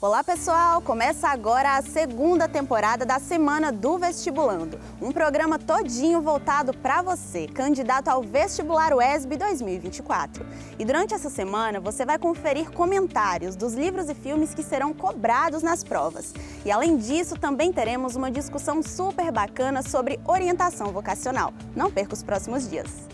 Olá pessoal, começa agora a segunda temporada da Semana do Vestibulando, um programa todinho voltado para você, candidato ao Vestibular UESB 2024. E durante essa semana você vai conferir comentários dos livros e filmes que serão cobrados nas provas. E além disso, também teremos uma discussão super bacana sobre orientação vocacional. Não perca os próximos dias.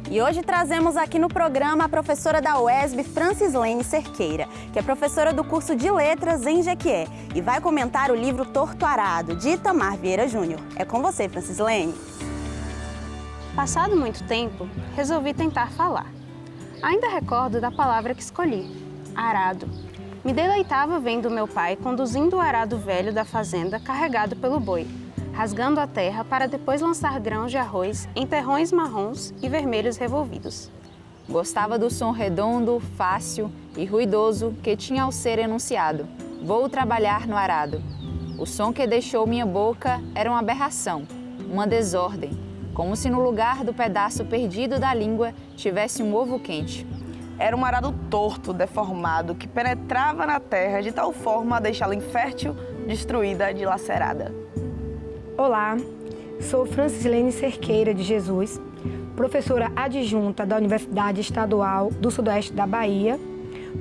E hoje trazemos aqui no programa a professora da UESB, Francislene Cerqueira, que é professora do curso de Letras em Jequié e vai comentar o livro Torto Arado, de Itamar Vieira Júnior. É com você, Francislene. Passado muito tempo, resolvi tentar falar. Ainda recordo da palavra que escolhi, arado. Me deleitava vendo meu pai conduzindo o arado velho da fazenda carregado pelo boi, rasgando a terra para depois lançar grãos de arroz em terrões marrons e vermelhos revolvidos. Gostava do som redondo, fácil e ruidoso que tinha ao ser enunciado: vou trabalhar no arado. O som que deixou minha boca era uma aberração, uma desordem, como se no lugar do pedaço perdido da língua tivesse um ovo quente. Era um arado torto, deformado, que penetrava na terra de tal forma a deixá-la infértil, destruída, dilacerada. Olá, sou Francislene Cerqueira de Jesus, professora adjunta da Universidade Estadual do Sudoeste da Bahia,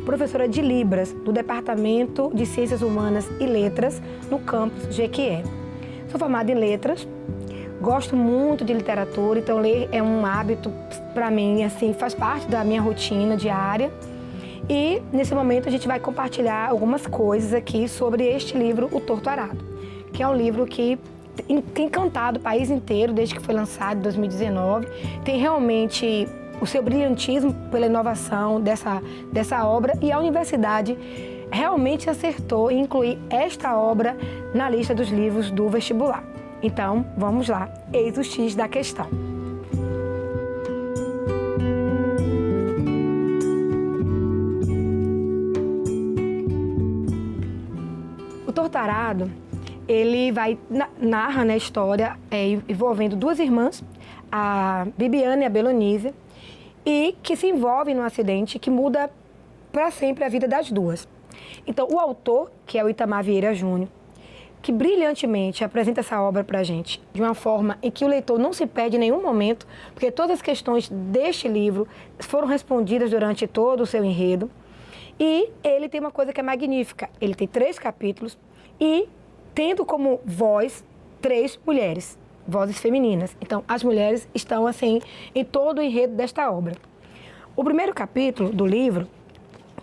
professora de Libras do Departamento de Ciências Humanas e Letras no campus Jequié. Sou formada em Letras, gosto muito de literatura, então ler é um hábito para mim, assim, faz parte da minha rotina diária. E nesse momento a gente vai compartilhar algumas coisas aqui sobre este livro, O Torto Arado, que é um livro que tem encantado o país inteiro desde que foi lançado em 2019. Tem realmente o seu brilhantismo pela inovação dessa obra e a universidade realmente acertou em incluir esta obra na lista dos livros do vestibular. Então, vamos lá, eis o X da questão. O Torto Arado, ele narra a história envolvendo duas irmãs, a Bibiana e a Belonise, e que se envolvem num acidente que muda para sempre a vida das duas. Então, o autor, que é o Itamar Vieira Júnior, que brilhantemente apresenta essa obra para a gente, de uma forma em que o leitor não se perde em nenhum momento, porque todas as questões deste livro foram respondidas durante todo o seu enredo. E ele tem uma coisa que é magnífica, ele tem 3 capítulos e tendo como voz 3 mulheres, vozes femininas. Então, as mulheres estão, assim, em todo o enredo desta obra. O primeiro capítulo do livro,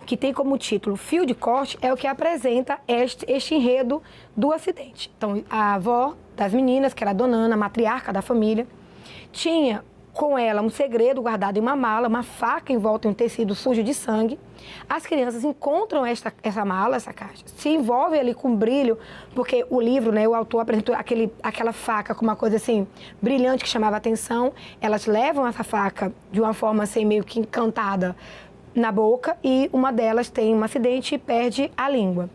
que tem como título Fio de Corte, é o que apresenta este enredo do acidente. Então, a avó das meninas, que era a Dona Ana, a matriarca da família, tinha com ela um segredo guardado em uma mala, uma faca envolta em um tecido sujo de sangue. As crianças encontram essa mala, essa caixa, se envolvem ali com brilho, porque o livro, o autor apresentou aquela faca com uma coisa assim, brilhante, que chamava a atenção. Elas levam essa faca de uma forma assim, meio que encantada na boca, e uma delas tem um acidente e perde a língua.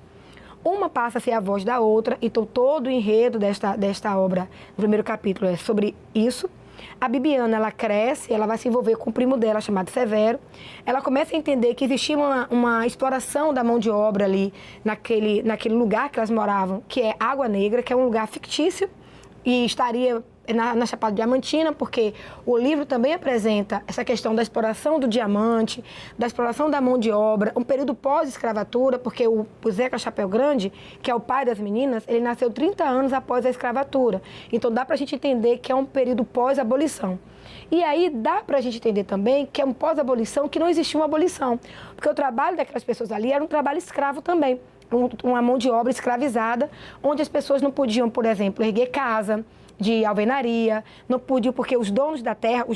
Uma passa a ser a voz da outra, então todo o enredo desta obra, no primeiro capítulo, é sobre isso. A Bibiana, ela cresce, ela vai se envolver com o primo dela, chamado Severo. Ela começa a entender que existia uma exploração da mão de obra ali, naquele lugar que elas moravam, que é Água Negra, que é um lugar fictício, e estaria na Chapada Diamantina, porque o livro também apresenta essa questão da exploração do diamante, da exploração da mão de obra, um período pós-escravatura, porque o Zeca Chapéu Grande, que é o pai das meninas, ele nasceu 30 anos após a escravatura. Então dá pra gente entender que é um período pós-abolição. E aí dá pra gente entender também que é um pós-abolição, que não existia uma abolição, porque o trabalho daquelas pessoas ali era um trabalho escravo também, uma mão de obra escravizada, onde as pessoas não podiam, por exemplo, erguer casa de alvenaria, não podiam, porque os donos da terra,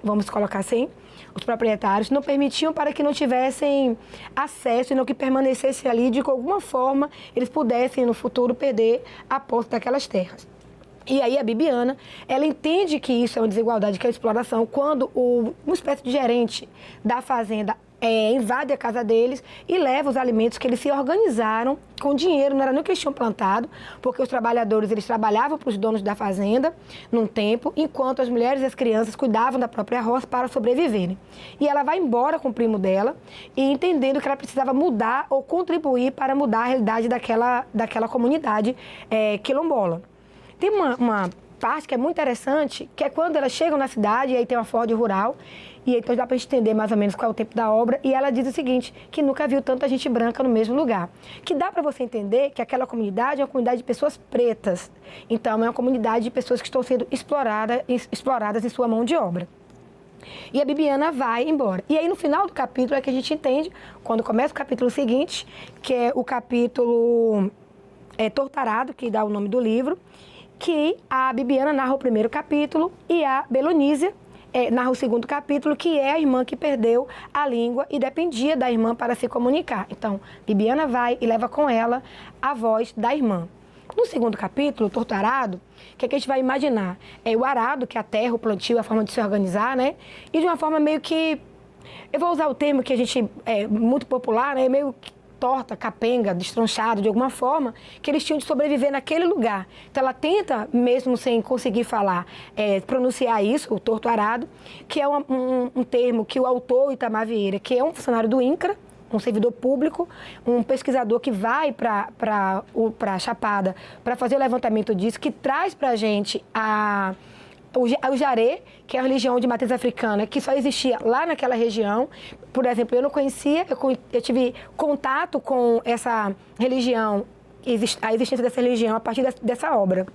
vamos colocar assim, os proprietários, não permitiam para que não tivessem acesso e não que permanecessem ali, de que alguma forma eles pudessem no futuro perder a posse daquelas terras. E aí a Bibiana, ela entende que isso é uma desigualdade, que é uma exploração, quando uma espécie de gerente da fazenda invade a casa deles e leva os alimentos que eles se organizaram com dinheiro, não era nem o que eles tinham plantado, porque os trabalhadores, eles trabalhavam para os donos da fazenda num tempo, enquanto as mulheres e as crianças cuidavam da própria roça para sobreviverem. E ela vai embora com o primo dela e entendendo que ela precisava mudar ou contribuir para mudar a realidade daquela comunidade quilombola. Tem uma parte que é muito interessante, que é quando elas chegam na cidade, e aí tem uma Ford rural, e então dá para a gente entender mais ou menos qual é o tempo da obra, e ela diz o seguinte, que nunca viu tanta gente branca no mesmo lugar. Que dá para você entender que aquela comunidade é uma comunidade de pessoas pretas. Então, é uma comunidade de pessoas que estão sendo exploradas em sua mão de obra. E a Bibiana vai embora. E aí, no final do capítulo, é que a gente entende, quando começa o capítulo seguinte, que é o capítulo Tortarado, que dá o nome do livro, que a Bibiana narra o primeiro capítulo e a Belonísia narra o segundo capítulo, que é a irmã que perdeu a língua e dependia da irmã para se comunicar. Então, Bibiana vai e leva com ela a voz da irmã. No segundo capítulo, Tortarado, o que a gente vai imaginar? É o arado, que é a terra, o plantio, a forma de se organizar, né? E de uma forma meio que... Eu vou usar o termo que a gente muito popular, né? Meio torta, capenga, destronchado de alguma forma, que eles tinham de sobreviver naquele lugar. Então ela tenta, mesmo sem conseguir falar, pronunciar isso, o torto arado, que é um termo que o autor Itamar Vieira, que é um funcionário do INCRA, um servidor público, um pesquisador que vai para a Chapada para fazer o levantamento disso, que traz para a gente o jaré, que é a religião de matriz africana, que só existia lá naquela região. Por exemplo, eu não conhecia, eu tive contato com essa religião, a existência dessa religião a partir dessa obra.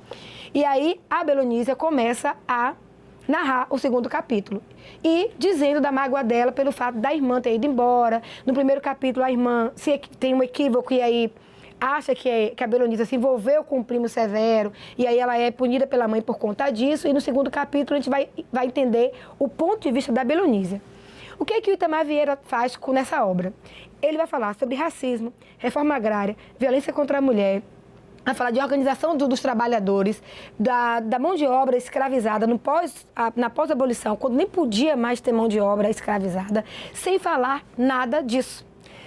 E aí a Belonísia começa a narrar o segundo capítulo e dizendo da mágoa dela pelo fato da irmã ter ido embora. No primeiro capítulo, a irmã tem um equívoco e aí acha que a Belonísia se envolveu com o primo Severo e aí ela é punida pela mãe por conta disso. E no segundo capítulo a gente vai entender o ponto de vista da Belonísia. O que o Itamar Vieira faz nessa obra? Ele vai falar sobre racismo, reforma agrária, violência contra a mulher, vai falar de organização dos trabalhadores, da mão de obra escravizada na pós-abolição, quando nem podia mais ter mão de obra escravizada, sem falar nada disso.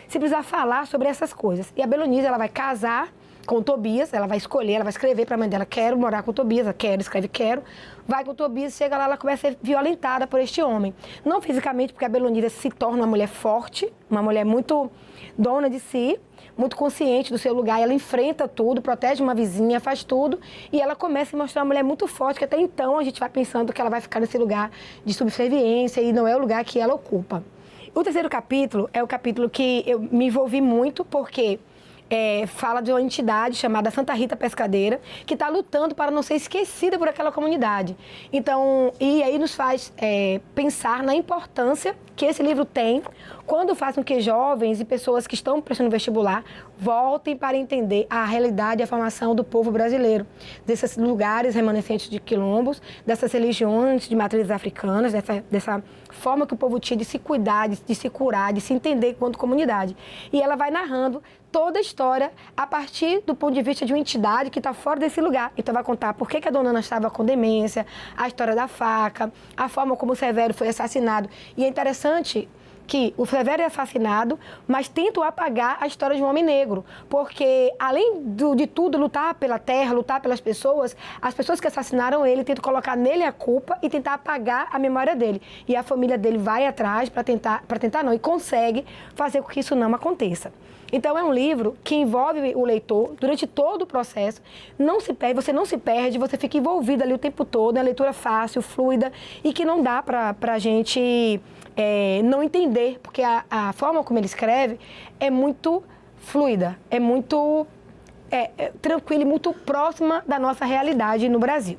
Se precisar falar sobre essas coisas. E a Belonísia, ela vai casar com o Tobias, ela vai escolher, ela vai escrever para a mãe dela, quero morar com o Tobias, ela quero, escreve quero, vai com o Tobias, chega lá, ela começa a ser violentada por este homem. Não fisicamente, porque a Belonísia se torna uma mulher forte, uma mulher muito dona de si, muito consciente do seu lugar, ela enfrenta tudo, protege uma vizinha, faz tudo, e ela começa a mostrar uma mulher muito forte, que até então a gente vai pensando que ela vai ficar nesse lugar de subserviência e não é o lugar que ela ocupa. O terceiro capítulo é o capítulo que eu me envolvi muito, porque fala de uma entidade chamada Santa Rita Pescadeira, que está lutando para não ser esquecida por aquela comunidade. Então, e aí nos faz pensar na importância que esse livro tem quando faz com que jovens e pessoas que estão prestando vestibular voltem para entender a realidade e a formação do povo brasileiro, desses lugares remanescentes de quilombos, dessas religiões de matrizes africanas, dessa forma que o povo tinha de se cuidar, de se curar, de se entender enquanto comunidade. E ela vai narrando toda a história a partir do ponto de vista de uma entidade que está fora desse lugar. Então vai contar por que a dona Ana estava com demência, a história da faca, a forma como o Severo foi assassinado. E é interessante que o Severo é assassinado, mas tentam apagar a história de um homem negro, porque além de tudo, lutar pela terra, lutar pelas pessoas, as pessoas que assassinaram ele tentam colocar nele a culpa e tentar apagar a memória dele. E a família dele vai atrás para tentar não, e consegue fazer com que isso não aconteça. Então é um livro que envolve o leitor durante todo o processo, não se perde, você não se perde, você fica envolvido ali o tempo todo, é uma leitura fácil, fluida e que não dá para a gente não entender, porque a forma como ele escreve é muito fluida, é muito tranquila e muito próxima da nossa realidade no Brasil.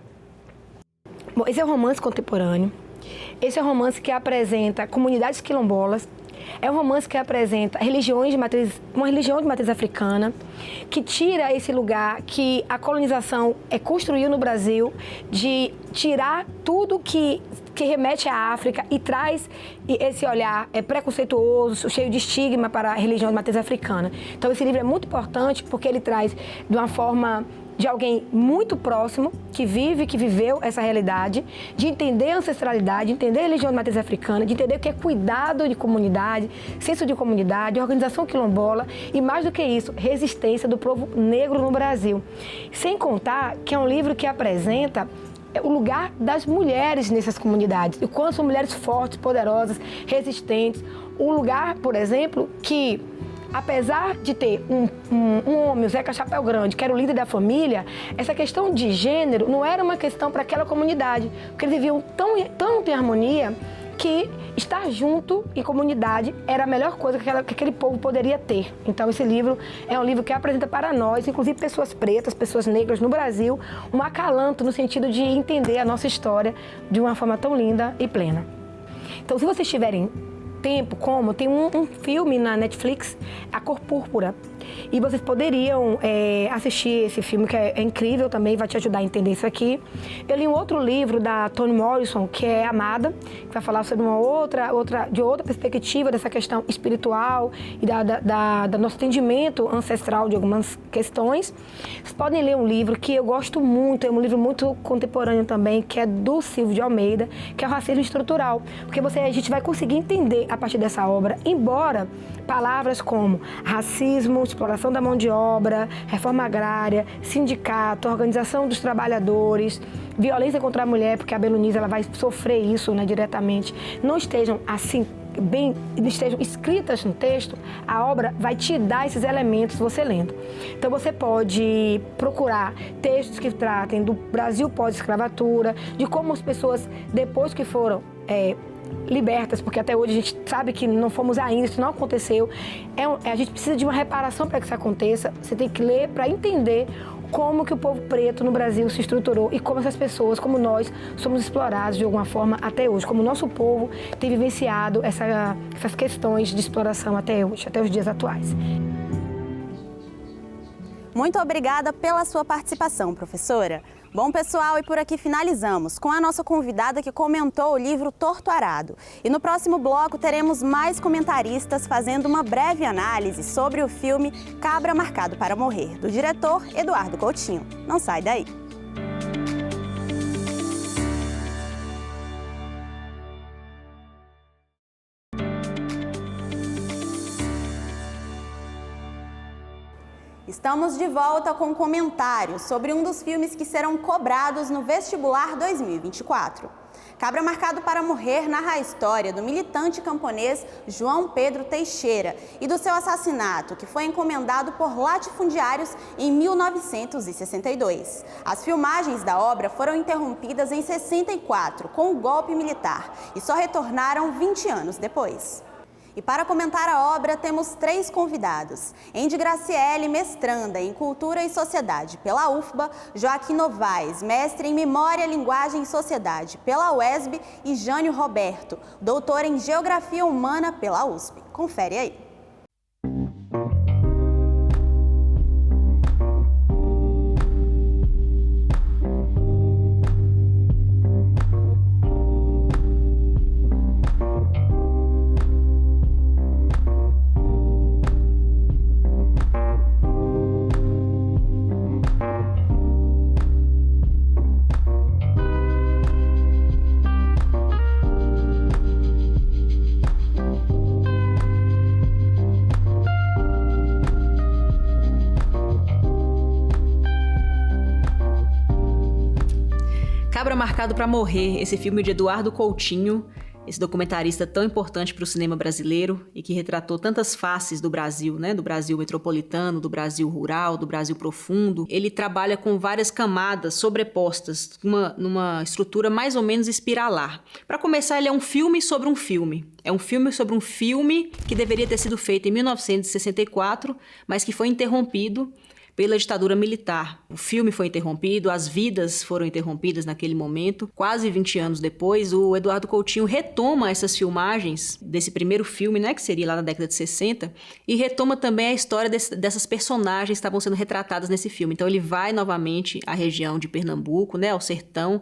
Bom, esse é um romance contemporâneo, esse é um romance que apresenta comunidades quilombolas, é um romance que apresenta uma religião de matriz africana, que tira esse lugar que a colonização construiu no Brasil, de tirar tudo que remete à África e traz esse olhar preconceituoso, cheio de estigma para a religião de matriz africana. Então esse livro é muito importante porque ele traz de uma forma de alguém muito próximo, que viveu essa realidade, de entender a ancestralidade, de entender a religião de matriz africana, de entender o que é cuidado de comunidade, senso de comunidade, organização quilombola e, mais do que isso, resistência do povo negro no Brasil. Sem contar que é um livro que apresenta o lugar das mulheres nessas comunidades, e quanto são mulheres fortes, poderosas, resistentes. Um lugar, por exemplo, que apesar de ter um homem, o Zeca Chapéu Grande, que era o líder da família, essa questão de gênero não era uma questão para aquela comunidade, porque eles viviam tão em harmonia que estar junto em comunidade era a melhor coisa que aquele povo poderia ter. Então esse livro é um livro que apresenta para nós, inclusive pessoas pretas, pessoas negras no Brasil, um acalanto no sentido de entender a nossa história de uma forma tão linda e plena. Então, se vocês tiverem tempo, tem um filme na Netflix, A Cor Púrpura, e vocês poderiam assistir esse filme, que é incrível também, vai te ajudar a entender isso aqui. Eu li um outro livro da Toni Morrison, que é Amada, que vai falar sobre uma outra perspectiva dessa questão espiritual e do nosso entendimento ancestral de algumas questões. Vocês podem ler um livro que eu gosto muito, é um livro muito contemporâneo também, que é do Silvio de Almeida, que é o Racismo Estrutural, porque a gente vai conseguir entender a partir dessa obra, embora palavras como racismo, exploração da mão de obra, reforma agrária, sindicato, organização dos trabalhadores, violência contra a mulher, porque a Belonise ela vai sofrer isso, né, diretamente, não estejam assim estejam escritas no texto, a obra vai te dar esses elementos você lendo. Então você pode procurar textos que tratem do Brasil pós-escravatura, de como as pessoas, depois que foram libertas, porque até hoje a gente sabe que não fomos ainda, isso não aconteceu. A gente precisa de uma reparação para que isso aconteça. Você tem que ler para entender como que o povo preto no Brasil se estruturou e como essas pessoas, como nós, somos explorados de alguma forma até hoje, como o nosso povo tem vivenciado essas questões de exploração até hoje, até os dias atuais. Muito obrigada pela sua participação, professora. Bom, pessoal, e por aqui finalizamos com a nossa convidada que comentou o livro Torto Arado. E no próximo bloco teremos mais comentaristas fazendo uma breve análise sobre o filme Cabra Marcado para Morrer, do diretor Eduardo Coutinho. Não sai daí! Estamos de volta com comentários sobre um dos filmes que serão cobrados no Vestibular 2024. Cabra Marcado para Morrer narra a história do militante camponês João Pedro Teixeira e do seu assassinato, que foi encomendado por latifundiários em 1962. As filmagens da obra foram interrompidas em 64, com o golpe militar, e só retornaram 20 anos depois. E para comentar a obra, temos 3 convidados. Andy Graciele, mestranda em Cultura e Sociedade pela UFBA, Joaquim Novaes, mestre em Memória, Linguagem e Sociedade pela UESB e Jânio Roberto, doutor em Geografia Humana pela USP. Confere aí. Cabra Marcado para Morrer, esse filme de Eduardo Coutinho, esse documentarista tão importante para o cinema brasileiro e que retratou tantas faces do Brasil, né? Do Brasil metropolitano, do Brasil rural, do Brasil profundo. Ele trabalha com várias camadas sobrepostas, numa estrutura mais ou menos espiralar. Para começar, ele é um filme sobre um filme. É um filme sobre um filme que deveria ter sido feito em 1964, mas que foi interrompido pela ditadura militar. O filme foi interrompido, as vidas foram interrompidas naquele momento. Quase 20 anos depois, o Eduardo Coutinho retoma essas filmagens desse primeiro filme, né, que seria lá na década de 60, e retoma também a história dessas personagens que estavam sendo retratadas nesse filme. Então ele vai novamente à região de Pernambuco, né, ao sertão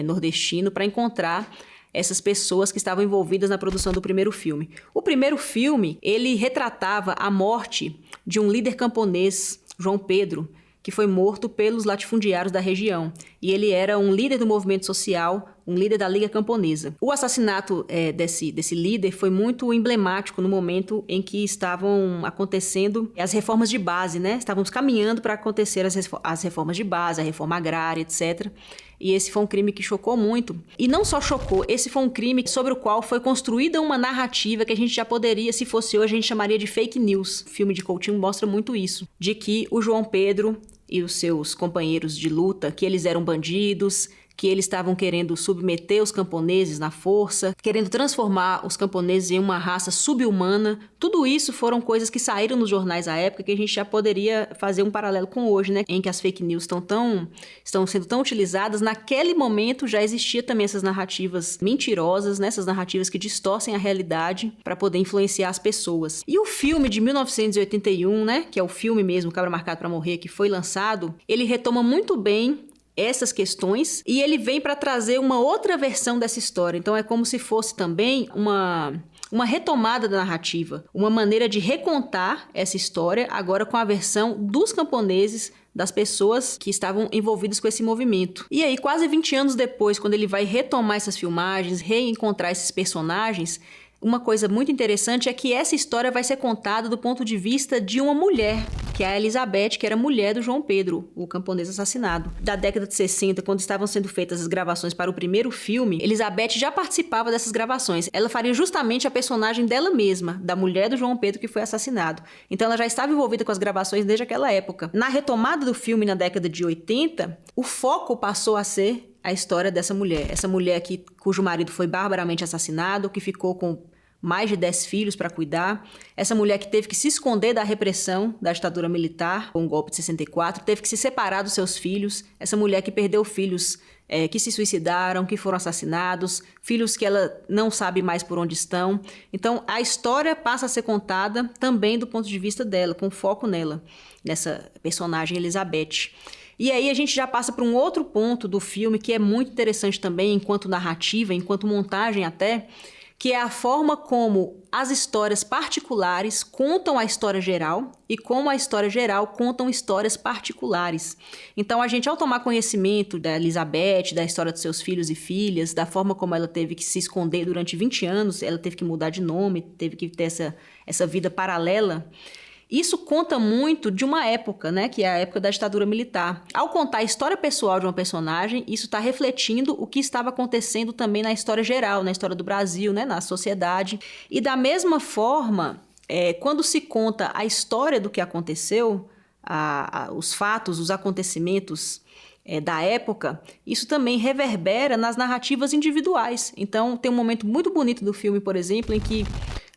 nordestino, para encontrar essas pessoas que estavam envolvidas na produção do primeiro filme. O primeiro filme, ele retratava a morte de um líder camponês, João Pedro, que foi morto pelos latifundiários da região. E ele era um líder do movimento social, um líder da Liga Camponesa. O assassinato desse líder foi muito emblemático no momento em que estavam acontecendo as reformas de base, né? Estávamos caminhando para acontecer as reformas de base, a reforma agrária, etc. E esse foi um crime que chocou muito. E não só chocou, esse foi um crime sobre o qual foi construída uma narrativa que a gente já poderia, se fosse hoje, a gente chamaria de fake news. O filme de Coutinho mostra muito isso, de que o João Pedro e os seus companheiros de luta, que eles eram bandidos, que eles estavam querendo submeter os camponeses na força, querendo transformar os camponeses em uma raça subhumana. Tudo isso foram coisas que saíram nos jornais à época, que a gente já poderia fazer um paralelo com hoje, né? Em que as fake news estão sendo tão utilizadas. Naquele momento já existia também essas narrativas mentirosas, né? Essas narrativas que distorcem a realidade para poder influenciar as pessoas. E o filme de 1981, né? Que é o filme mesmo, Cabra Marcado para Morrer, que foi lançado, ele retoma muito bem essas questões e ele vem para trazer uma outra versão dessa história. Então é como se fosse também uma retomada da narrativa, uma maneira de recontar essa história agora com a versão dos camponeses, das pessoas que estavam envolvidas com esse movimento. E aí, quase 20 anos depois, quando ele vai retomar essas filmagens, reencontrar esses personagens, uma coisa muito interessante é que essa história vai ser contada do ponto de vista de uma mulher, que é a Elizabeth, que era mulher do João Pedro, o camponês assassinado. Da década de 60, quando estavam sendo feitas as gravações para o primeiro filme, Elizabeth já participava dessas gravações. Ela faria justamente a personagem dela mesma, da mulher do João Pedro que foi assassinado. Então ela já estava envolvida com as gravações desde aquela época. Na retomada do filme na década de 80, o foco passou a ser a história dessa mulher. Essa mulher cujo marido foi barbaramente assassinado, que ficou com mais de 10 filhos para cuidar. Essa mulher que teve que se esconder da repressão da ditadura militar, com o golpe de 64, teve que se separar dos seus filhos. Essa mulher que perdeu filhos que se suicidaram, que foram assassinados, filhos que ela não sabe mais por onde estão. Então, a história passa a ser contada também do ponto de vista dela, com foco nela, nessa personagem Elizabeth. E aí a gente já passa para um outro ponto do filme que é muito interessante também, enquanto narrativa, enquanto montagem até, que é a forma como as histórias particulares contam a história geral e como a história geral contam histórias particulares. Então, a gente, ao tomar conhecimento da Elizabeth, da história dos seus filhos e filhas, da forma como ela teve que se esconder durante 20 anos, ela teve que mudar de nome, teve que ter essa vida paralela, isso conta muito de uma época, né, que é a época da ditadura militar. Ao contar a história pessoal de uma personagem, isso está refletindo o que estava acontecendo também na história geral, na história do Brasil, né, na sociedade. E da mesma forma, quando se conta a história do que aconteceu, os fatos, os acontecimentos da época, isso também reverbera nas narrativas individuais. Então, tem um momento muito bonito do filme, por exemplo, em que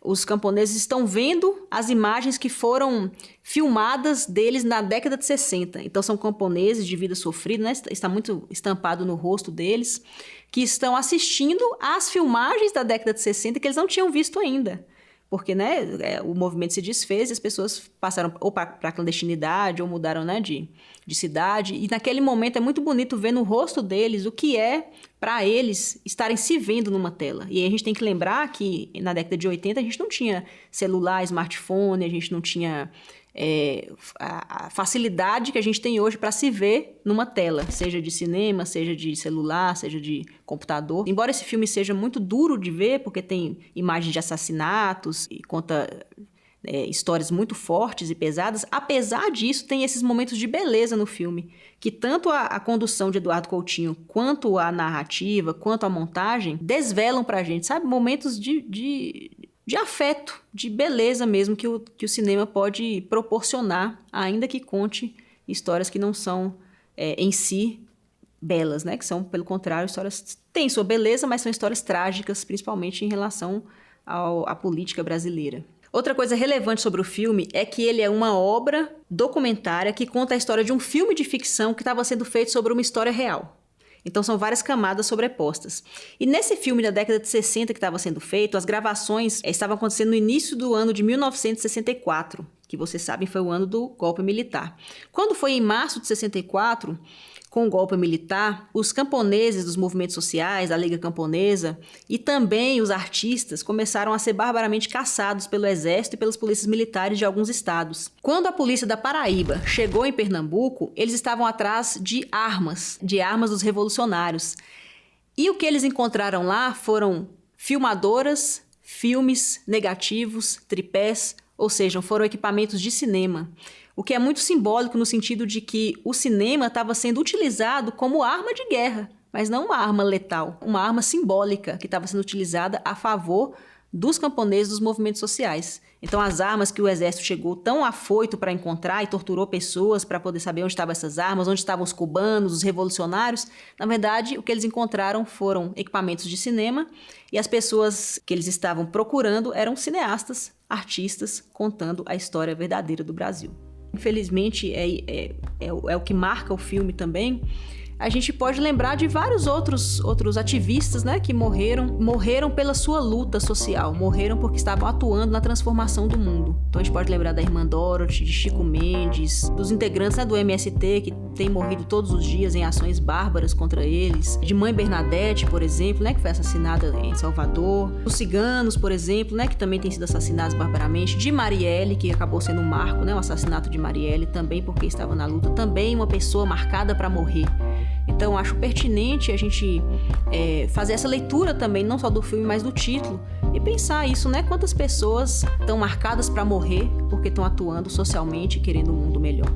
os camponeses estão vendo as imagens que foram filmadas deles na década de 60. Então, são camponeses de vida sofrida, né? Está muito estampado no rosto deles, que estão assistindo às filmagens da década de 60 que eles não tinham visto ainda. Porque, né, o movimento se desfez e as pessoas passaram ou para a clandestinidade ou mudaram, né, de cidade. E naquele momento é muito bonito ver no rosto deles o que é para eles estarem se vendo numa tela. E aí a gente tem que lembrar que na década de 80 a gente não tinha celular, smartphone, a gente não tinha a facilidade que a gente tem hoje para se ver numa tela, seja de cinema, seja de celular, seja de computador. Embora esse filme seja muito duro de ver, porque tem imagens de assassinatos e conta histórias muito fortes e pesadas, apesar disso, tem esses momentos de beleza no filme, que tanto a condução de Eduardo Coutinho, quanto a narrativa, quanto a montagem, desvelam pra gente, sabe? Momentos de afeto, de beleza mesmo, que o cinema pode proporcionar, ainda que conte histórias que não são, em si, belas, né? Que são, pelo contrário, histórias... Têm sua beleza, mas são histórias trágicas, principalmente em relação à política brasileira. Outra coisa relevante sobre o filme é que ele é uma obra documentária que conta a história de um filme de ficção que estava sendo feito sobre uma história real. Então são várias camadas sobrepostas. E nesse filme da década de 60 que estava sendo feito, as gravações estavam acontecendo no início do ano de 1964, que vocês sabem foi o ano do golpe militar. Quando foi em março de 64, com o golpe militar, os camponeses dos movimentos sociais, da Liga Camponesa, e também os artistas começaram a ser barbaramente caçados pelo exército e pelas polícias militares de alguns estados. Quando a polícia da Paraíba chegou em Pernambuco, eles estavam atrás de armas dos revolucionários. E o que eles encontraram lá foram filmadoras, filmes, negativos, tripés, ou seja, foram equipamentos de cinema. O que é muito simbólico no sentido de que o cinema estava sendo utilizado como arma de guerra, mas não uma arma letal, uma arma simbólica que estava sendo utilizada a favor dos camponeses dos movimentos sociais. Então, as armas que o exército chegou tão afoito para encontrar e torturou pessoas para poder saber onde estavam essas armas, onde estavam os cubanos, os revolucionários, na verdade, o que eles encontraram foram equipamentos de cinema e as pessoas que eles estavam procurando eram cineastas, artistas, contando a história verdadeira do Brasil. Infelizmente, é o que marca o filme também. A gente pode lembrar de vários outros ativistas, né, que morreram pela sua luta social, morreram porque estavam atuando na transformação do mundo. Então a gente pode lembrar da Irmã Dorothy, de Chico Mendes, dos integrantes, né, do MST, que têm morrido todos os dias em ações bárbaras contra eles, de Mãe Bernadette, por exemplo, né, que foi assassinada em Salvador, dos ciganos, por exemplo, né, que também têm sido assassinados barbaramente, de Marielle, que acabou sendo um marco, né, o assassinato de Marielle, também porque estava na luta, também uma pessoa marcada para morrer. Então, acho pertinente a gente fazer essa leitura também, não só do filme, mas do título, e pensar isso, né? Quantas pessoas estão marcadas para morrer porque estão atuando socialmente, querendo um mundo melhor.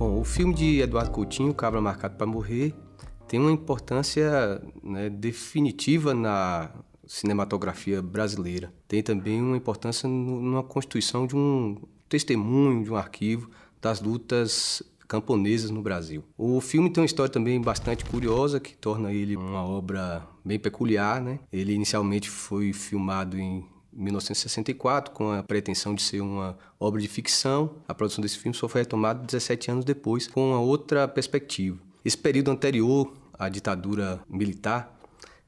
O filme de Eduardo Coutinho, Cabra Marcado para Morrer, tem uma importância, né, definitiva na cinematografia brasileira. Tem também uma importância na constituição de um testemunho, de um arquivo das lutas camponesas no Brasil. O filme tem uma história também bastante curiosa, que torna ele uma obra bem peculiar, né? Ele inicialmente foi filmado em 1964, com a pretensão de ser uma obra de ficção. A produção desse filme só foi retomada 17 anos depois, com uma outra perspectiva. Esse período anterior à ditadura militar,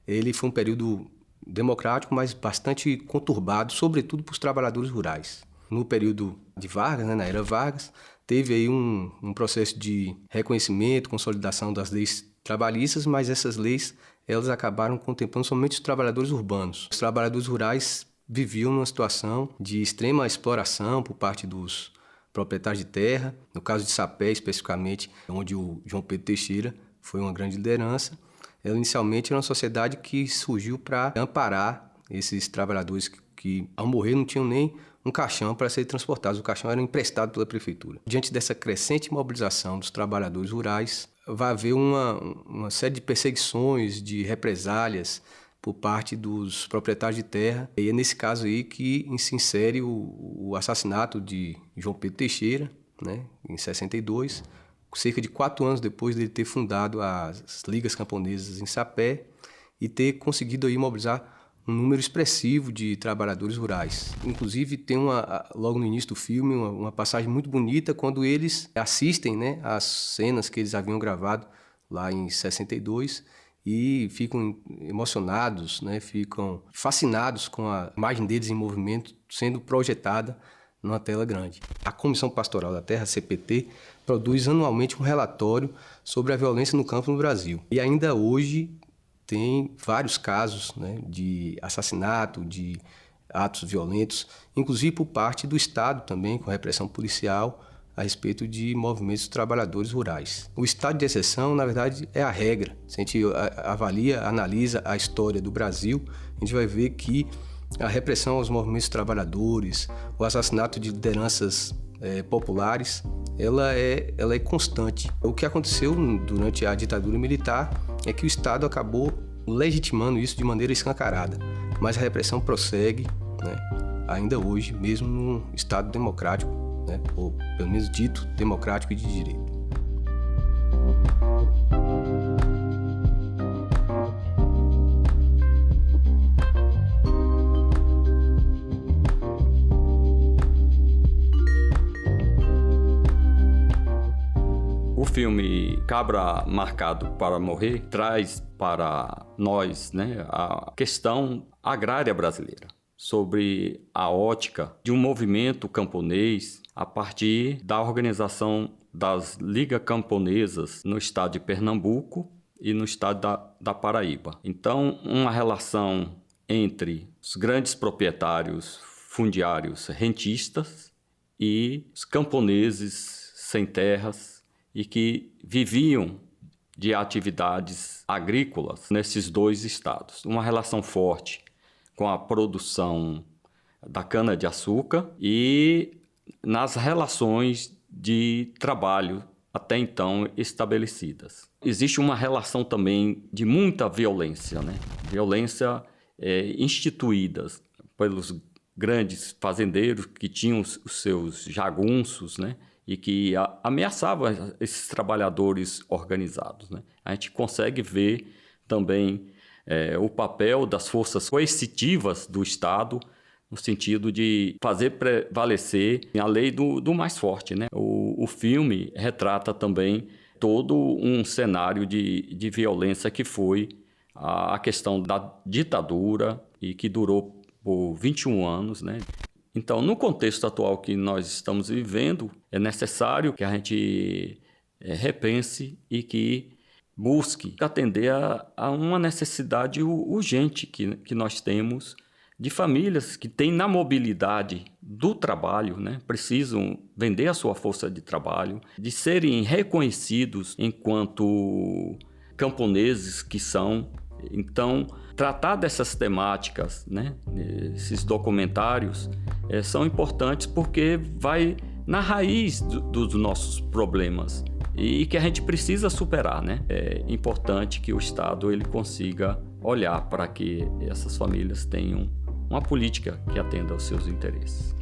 ele foi um período democrático, mas bastante conturbado, sobretudo para os trabalhadores rurais. No período de Vargas, né, na era Vargas, teve aí um processo de reconhecimento, consolidação das leis trabalhistas, mas essas leis elas acabaram contemplando somente os trabalhadores urbanos. Os trabalhadores rurais viviam numa situação de extrema exploração por parte dos proprietários de terra. No caso de Sapé, especificamente, onde o João Pedro Teixeira foi uma grande liderança, ela inicialmente era uma sociedade que surgiu para amparar esses trabalhadores que, ao morrer, não tinham nem um caixão para serem transportados. O caixão era emprestado pela prefeitura. Diante dessa crescente mobilização dos trabalhadores rurais, vai haver uma série de perseguições, de represálias por parte dos proprietários de terra. E é nesse caso aí que se insere o assassinato de João Pedro Teixeira, né, em 62, cerca de 4 anos depois dele ter fundado as Ligas Camponesas em Sapé e ter conseguido aí mobilizar um número expressivo de trabalhadores rurais. Inclusive, tem logo no início do filme uma passagem muito bonita quando eles assistem, né, às cenas que eles haviam gravado lá em 62 e ficam emocionados, né, ficam fascinados com a imagem deles em movimento sendo projetada numa tela grande. A Comissão Pastoral da Terra, CPT, produz anualmente um relatório sobre a violência no campo no Brasil. E ainda hoje tem vários casos, né, de assassinato, de atos violentos, inclusive por parte do Estado também, com repressão policial, a respeito de movimentos de trabalhadores rurais. O estado de exceção, na verdade, é a regra. Se a gente analisa a história do Brasil, a gente vai ver que a repressão aos movimentos de trabalhadores, o assassinato de lideranças populares, ela é constante. O que aconteceu durante a ditadura militar é que o Estado acabou legitimando isso de maneira escancarada, mas a repressão prossegue, né, ainda hoje, mesmo num Estado democrático, né, ou pelo menos dito democrático e de direito. filme Cabra Marcado para Morrer traz para nós, né, a questão agrária brasileira, sobre a ótica de um movimento camponês a partir da organização das ligas camponesas no estado de Pernambuco e no estado da Paraíba. Então, uma relação entre os grandes proprietários fundiários rentistas e os camponeses sem terras e que viviam de atividades agrícolas nesses dois estados. Uma relação forte com a produção da cana-de-açúcar e nas relações de trabalho até então estabelecidas. Existe uma relação também de muita violência, né? Violência instituída pelos grandes fazendeiros que tinham os seus jagunços, né? E que ameaçavam esses trabalhadores organizados, né? A gente consegue ver também o papel das forças coercitivas do Estado no sentido de fazer prevalecer a lei do mais forte, né? O filme retrata também todo um cenário de violência que foi a questão da ditadura e que durou por 21 anos, né? Então, no contexto atual que nós estamos vivendo, é necessário que a gente repense e que busque atender a uma necessidade urgente que nós temos de famílias que têm na mobilidade do trabalho, né, precisam vender a sua força de trabalho, de serem reconhecidos enquanto camponeses que são. Então, tratar dessas temáticas, né, esses documentários, são importantes porque vai na raiz dos nossos problemas e que a gente precisa superar, né? É importante que o Estado ele consiga olhar para que essas famílias tenham uma política que atenda aos seus interesses.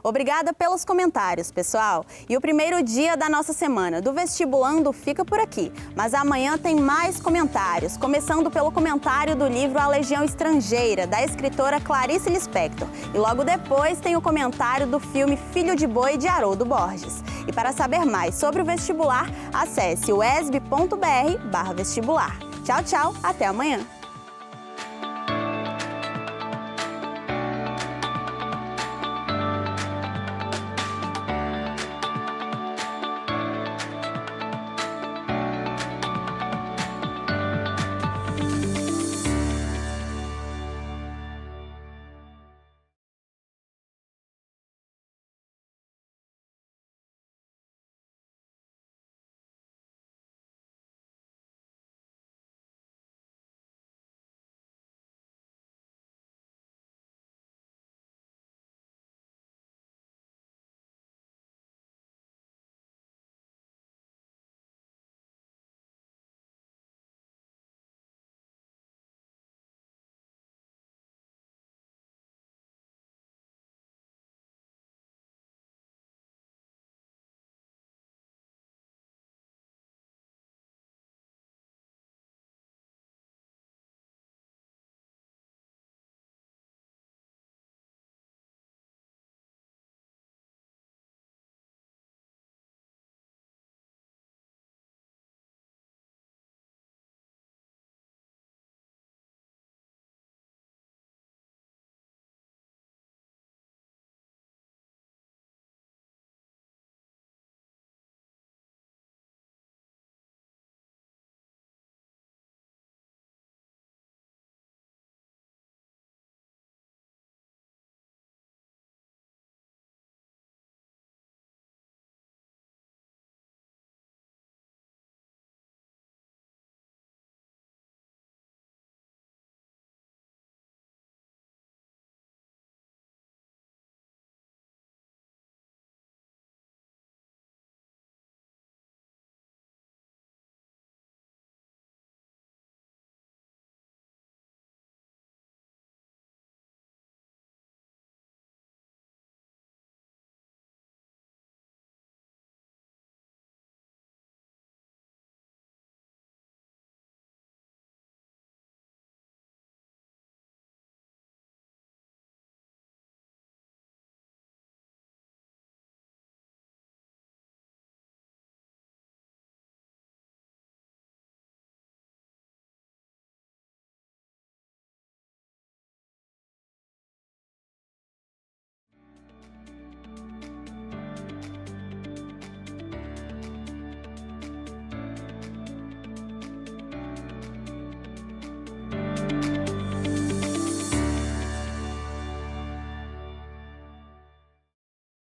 Obrigada pelos comentários, pessoal. E o primeiro dia da nossa semana do Vestibulando fica por aqui. Mas amanhã tem mais comentários, começando pelo comentário do livro A Legião Estrangeira, da escritora Clarice Lispector. E logo depois tem o comentário do filme Filho de Boi, de Haroldo Borges. E para saber mais sobre o vestibular, acesse o esb.br/vestibular. Tchau, tchau, até amanhã!